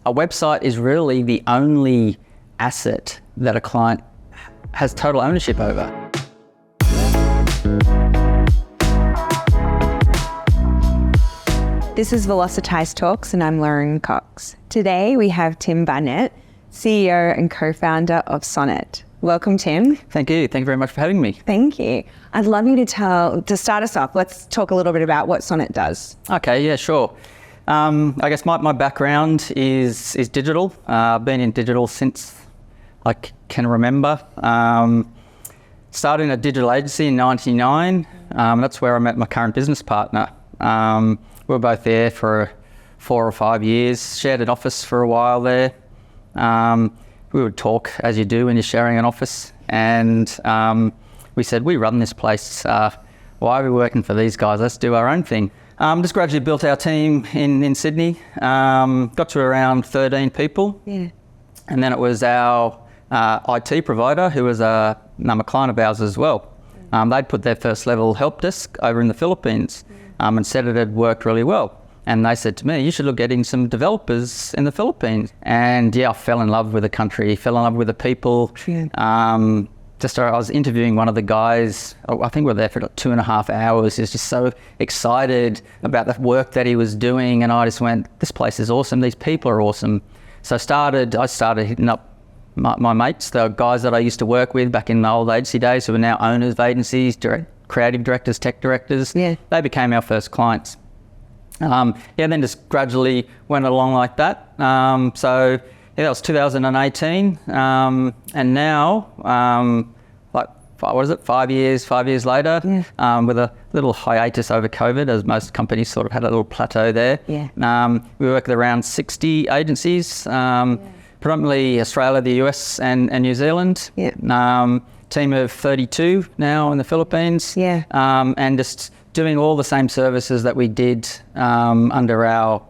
A website is really the only asset that a client has total ownership over. This is Velocitize Talks, and I'm Lauren Cox. Today we have Tim Barnett, CEO and co-founder of Sonnet. Welcome, Tim. Thank you. Thank you very much for having me. Thank you. I'd love you to start us off, let's talk a little bit about what Sonnet does. Okay, yeah, sure. I guess my background is digital. I've been in digital since I can remember. Started in a digital agency in '99. That's where I met my current business partner. We were both there for 4 or 5 years, shared an office for a while there. We would talk as you do when you're sharing an office, and we said, we run this place. Why are we working for these guys? Let's do our own thing. Just gradually built our team in Sydney, got to around 13 people. Yeah. And then it was our IT provider, who was a client of ours as well. They'd put their first level help desk over in the Philippines and said it had worked really well. And they said to me, you should look getting some developers in the Philippines. And yeah, I fell in love with the country, fell in love with the people. Yeah. I was interviewing one of the guys, I think we were there for like 2.5 hours. He was just so excited about the work that he was doing. And I just went, this place is awesome. These people are awesome. So I started hitting up my mates, the guys that I used to work with back in the old agency days, who are now owners of agencies, creative directors, tech directors. Yeah. They became our first clients. Then just gradually went along like that. That was 2018. And now, 5 years later, Yeah. with a little hiatus over COVID, as most companies sort of had a little plateau there. Yeah. We work with around 60 agencies, predominantly Australia, the US and New Zealand. Yeah. Team of 32 now in the Philippines. Yeah. And just doing all the same services that we did under our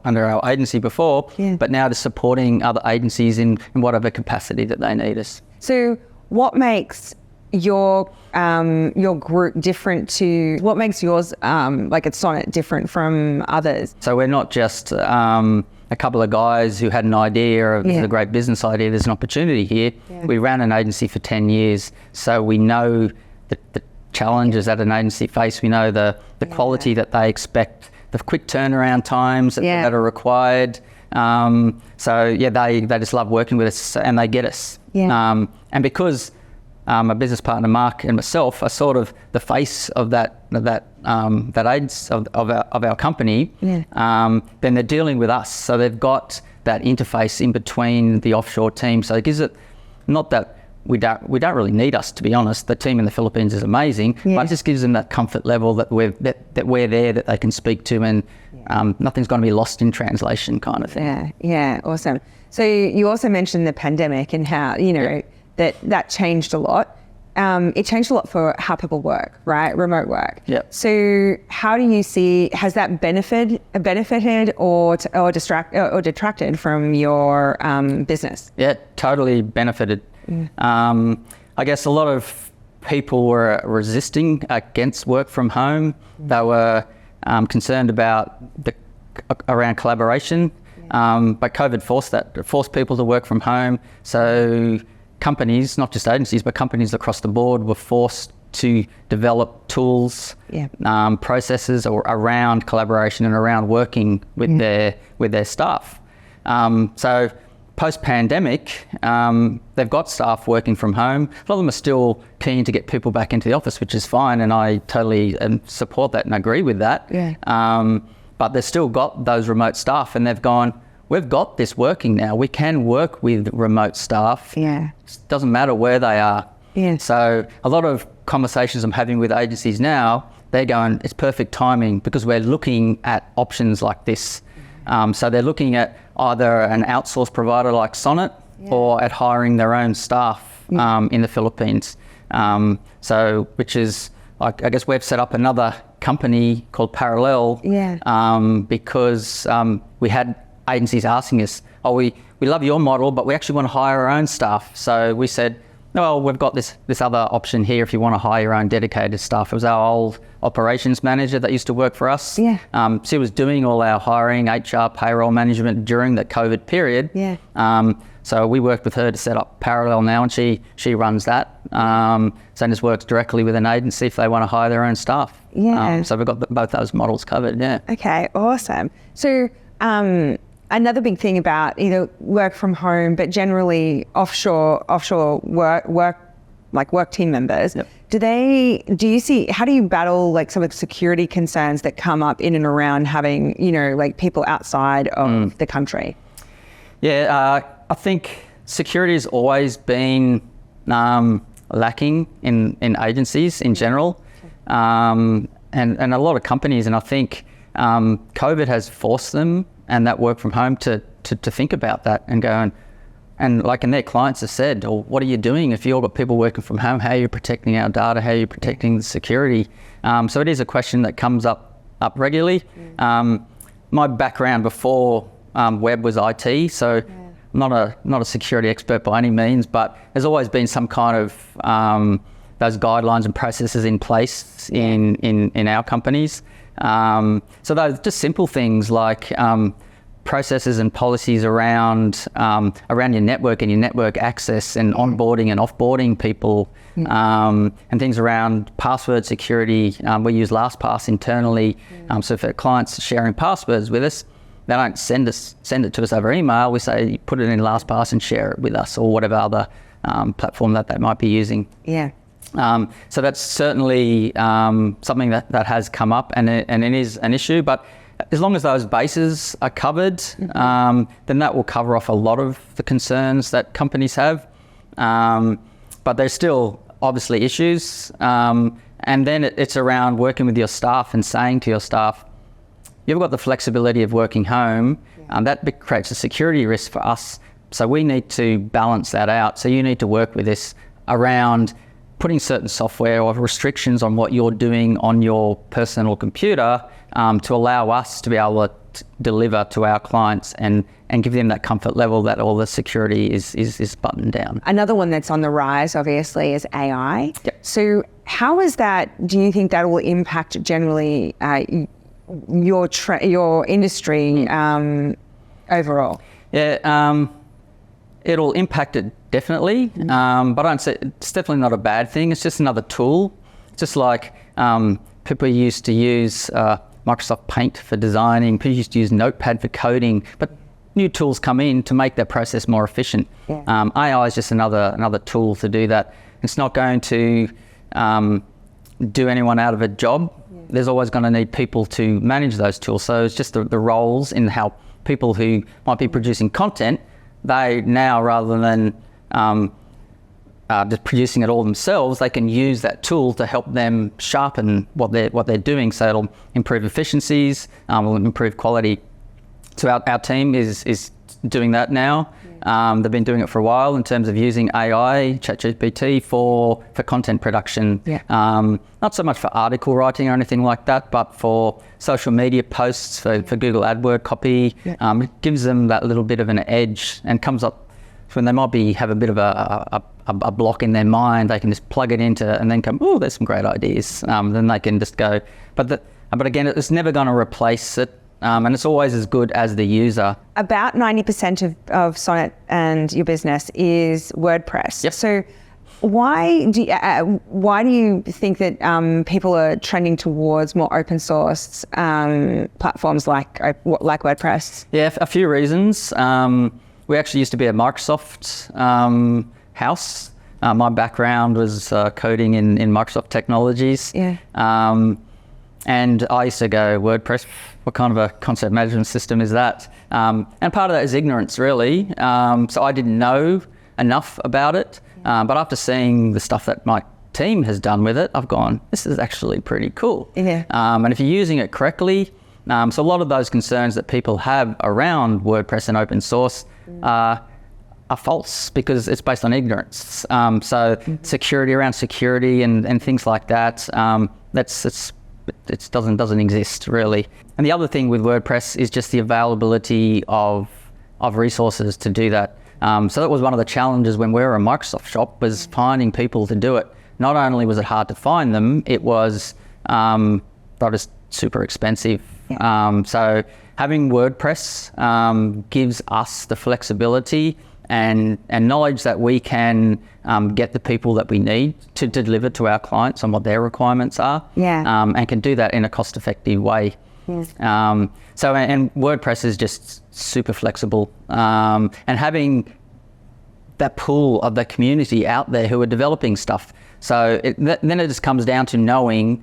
agency before, Yeah. but now just supporting other agencies in whatever capacity that they need us. So what makes your group different to, what makes yours, like at Sonnet, different from others? So we're not just a couple of guys who had an idea of Yeah. a great business idea, there's an opportunity here. Yeah. We ran an agency for 10 years, so we know the challenges that an agency face. We know the quality that they expect, the quick turnaround times that are required. They just love working with us, and they get us. Yeah. And because my business partner Mark and myself are sort of the face of that agency of our company, Yeah. then they're dealing with us. So they've got that interface in between the offshore team. So it gives it, not that we don't really need us, to be honest. The team in the Philippines is amazing, Yeah. but it just gives them that comfort level that we're there, that they can speak to, and nothing's going to be lost in translation, kind of thing. Yeah, awesome. So you also mentioned the pandemic and how, that changed a lot. It changed a lot for how people work, right? Remote work. Yeah. So how do you see, has that benefited or detracted from your business? Yeah, totally benefited. I guess a lot of people were resisting against work from home. They were concerned about around collaboration, but COVID forced people to work from home. So companies, not just agencies, but companies across the board were forced to develop tools, processes around collaboration and around working with their staff. So post-pandemic, they've got staff working from home. A lot of them are still keen to get people back into the office, which is fine, and I totally support that and agree with that. Yeah. But they've still got those remote staff, and they've gone, we've got this working now. We can work with remote staff. Yeah. It doesn't matter where they are. Yeah. So a lot of conversations I'm having with agencies now, they're going, it's perfect timing because we're looking at options like this. So they're looking at either an outsourced provider like Sonnet or at hiring their own staff in the Philippines. Which is, I guess we've set up another company called Parallel because we had agencies asking us, we love your model, but we actually want to hire our own staff. So we said, well, we've got this other option here if you want to hire your own dedicated staff. It was our old operations manager that used to work for us. Yeah. She was doing all our hiring, HR, payroll management during the COVID period. Yeah. So we worked with her to set up Parallel now, and she runs that. So just works directly with an agency if they want to hire their own staff. Yeah. So we've got both those models covered, yeah. Okay, awesome. So another big thing about either work from home, but generally offshore work team members, Yep. do you see, how do you battle like some of the security concerns that come up in and around having, like people outside of the country? Yeah, I think security has always been lacking in agencies in general, and a lot of companies, and I think COVID has forced them and that work from home to think about that and go and their clients have said, well, what are you doing if you've got people working from home? How are you protecting our data? How are you protecting the security? So it is a question that comes up regularly. My background before web was IT, so not a security expert by any means, but there's always been some kind of those guidelines and processes in place in our companies. So those just simple things like processes and policies around your network and your network access and onboarding and offboarding people, and things around password security. We use LastPass internally. So if a client's sharing passwords with us, they don't send it to us over email. We say put it in LastPass and share it with us, or whatever other platform that they might be using. Yeah. So that's certainly something that has come up, and it is an issue. But as long as those bases are covered, then that will cover off a lot of the concerns that companies have. But there's still obviously issues. And then it's around working with your staff and saying to your staff, you've got the flexibility of working home. That creates a security risk for us. So we need to balance that out. So you need to work with this around putting certain software or restrictions on what you're doing on your personal computer to allow us to be able to deliver to our clients and give them that comfort level that all the security is buttoned down. Another one that's on the rise, obviously, is AI. Yep. So how is that, do you think that will impact generally your industry overall? Yeah, it'll impact it definitely, but I don't say it's definitely not a bad thing. It's just another tool. Just like people used to use Microsoft Paint for designing, people used to use Notepad for coding, but new tools come in to make that process more efficient. Yeah. AI is just another tool to do that. It's not going to do anyone out of a job. Yeah. There's always going to need people to manage those tools. So it's just the roles in how people who might be producing content, they now, rather than just producing it all themselves, they can use that tool to help them sharpen what they're doing. So it'll improve efficiencies, will improve quality. So our team is doing that now. Yeah. They've been doing it for a while in terms of using AI, ChatGPT for content production. Yeah. Not so much for article writing or anything like that, but for social media posts, for Google AdWord copy. Yeah. It gives them that little bit of an edge, and comes up when they might have a bit of a block in their mind. They can just plug it into and then come, oh, there's some great ideas. Then they can just go. But again, it's never going to replace it. And it's always as good as the user. About 90% of Sonnet and your business is WordPress. Yep. So why do you think that people are trending towards more open source platforms like WordPress? Yeah, a few reasons. We actually used to be a Microsoft house. My background was coding in Microsoft technologies. Yeah. And I used to go, WordPress, what kind of a concept management system is that? And part of that is ignorance, really. So I didn't know enough about it. But after seeing the stuff that my team has done with it, I've gone, this is actually pretty cool. Yeah. And if you're using it correctly, so a lot of those concerns that people have around WordPress and open source are false, because it's based on ignorance. Security around security and things like that, it doesn't exist really. And the other thing with WordPress is just the availability of of resources to do that. So that was one of the challenges when we were a Microsoft shop, was finding people to do it. Not only was it hard to find them, it was not just super expensive. So having WordPress gives us the flexibility and knowledge that we can get the people that we need to deliver to our clients on what their requirements are, and can do that in a cost-effective way. So WordPress is just super flexible, and having that pool of the community out there who are developing stuff. So then it just comes down to knowing,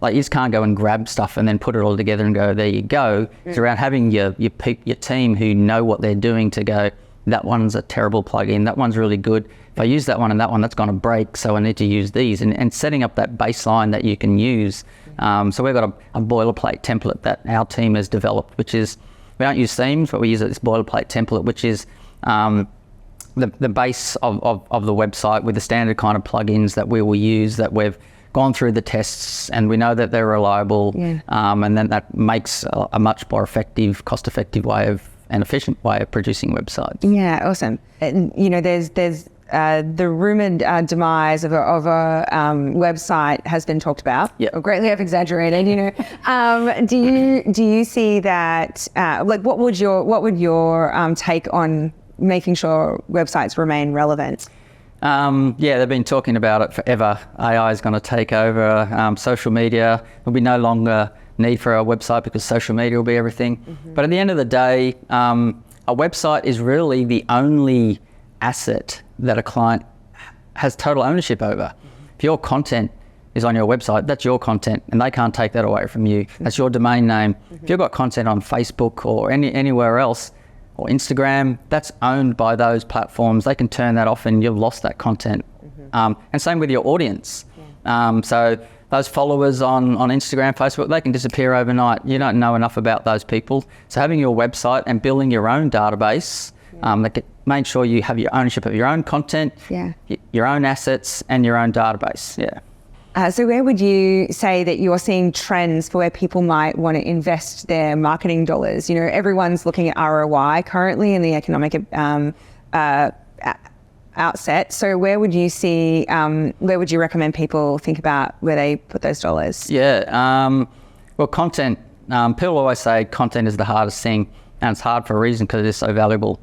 like, you just can't go and grab stuff and then put it all together and go, there you go. It's around having your team who know what they're doing to go, that one's a terrible plugin, that one's really good. If I use that one and that one, that's going to break, so I need to use these, and setting up that baseline that you can use. So we've got a boilerplate template that our team has developed, which is, we don't use themes, but we use this boilerplate template, which is the base of the website with the standard kind of plugins that we will use, that we've gone through the tests and we know that they're reliable, and then that makes a much more effective, cost-effective way of, and efficient way of producing websites. Yeah, awesome. And, you know, there's the rumored demise of a website has been talked about. Or greatly exaggerated. You know, do you see that? Like, what would your take on making sure websites remain relevant? They've been talking about it forever. AI is going to take over social media. There'll be no longer need for a website because social media will be everything. But at the end of the day, a website is really the only asset that a client has total ownership over. If your content is on your website, that's your content, and they can't take that away from you. That's your domain name. If you've got content on Facebook or anywhere else, or Instagram, that's owned by those platforms. They can turn that off and you've lost that content. And same with your audience. So those followers on Instagram, Facebook, they can disappear overnight. You don't know enough about those people. So having your website and building your own database, make sure you have your ownership of your own content, your own assets, and your own database. So where would you say that you're seeing trends for where people might want to invest their marketing dollars? You know, everyone's looking at ROI currently in the economic outset. So where would you see, where would you recommend people think about where they put those dollars? Well, content, people always say content is the hardest thing, and it's hard for a reason because it is so valuable.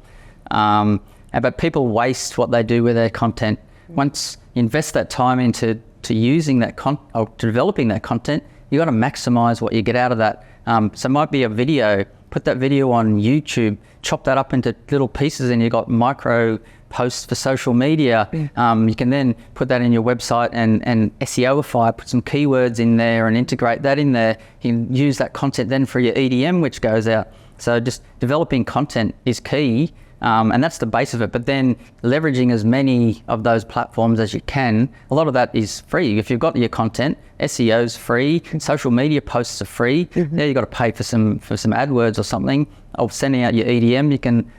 But people waste what they do with their content. Once you invest that time into using that or developing that content, you got to maximize what you get out of that. So it might be a video, put that video on YouTube, chop that up into little pieces, and you got micro posts for social media. You can then put that in your website and SEOify, put some keywords in there and integrate that in there. You can use that content then for your EDM, which goes out. So just developing content is key. And that's the base of it. But then leveraging as many of those platforms as you can. A lot of that is free. If you've got your content, SEO's free, social media posts are free. Now you've got to pay for some AdWords or something. Or sending out your EDM, you can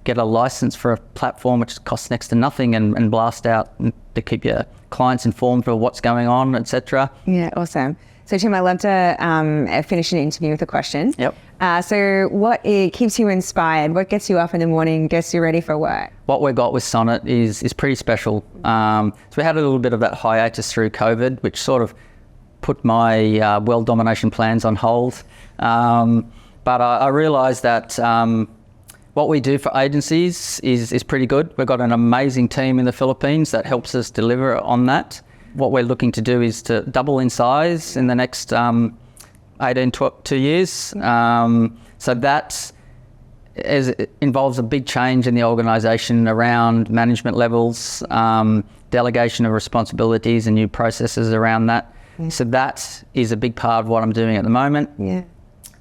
get a license for a platform which costs next to nothing and blast out to keep your clients informed of what's going on, etc. Yeah, awesome. So Tim, I love to finish an interview with a question. So what keeps you inspired? What gets you up in the morning, gets you ready for work? What we've got with Sonnet is pretty special. So we had a little bit of that hiatus through COVID, which sort of put my world domination plans on hold. But I realised that what we do for agencies is pretty good. We've got an amazing team in the Philippines that helps us deliver on that. What we're looking to do is to double in size in the next 2 years. So that involves a big change in the organisation around management levels, delegation of responsibilities and new processes around that. So that is a big part of what I'm doing at the moment.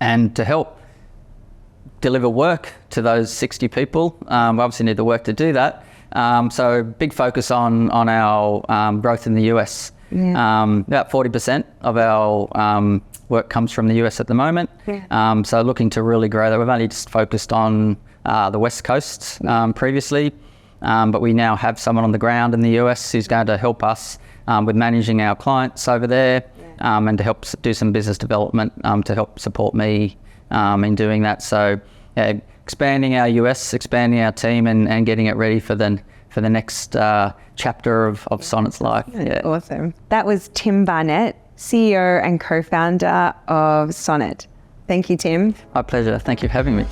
And to help deliver work to those 60 people, we obviously need the work to do that. So big focus on our growth in the US. About 40% of our work comes from the US at the moment. So looking to really grow that. We've only just focused on the West Coast previously, but we now have someone on the ground in the US who's going to help us with managing our clients over there, and to help do some business development to help support me in doing that. So expanding our US, expanding our team, and getting it ready for the next chapter of Sonnet's life. Yeah. Awesome. That was Tim Barnett, CEO and co-founder of Sonnet. Thank you, Tim. My pleasure. Thank you for having me.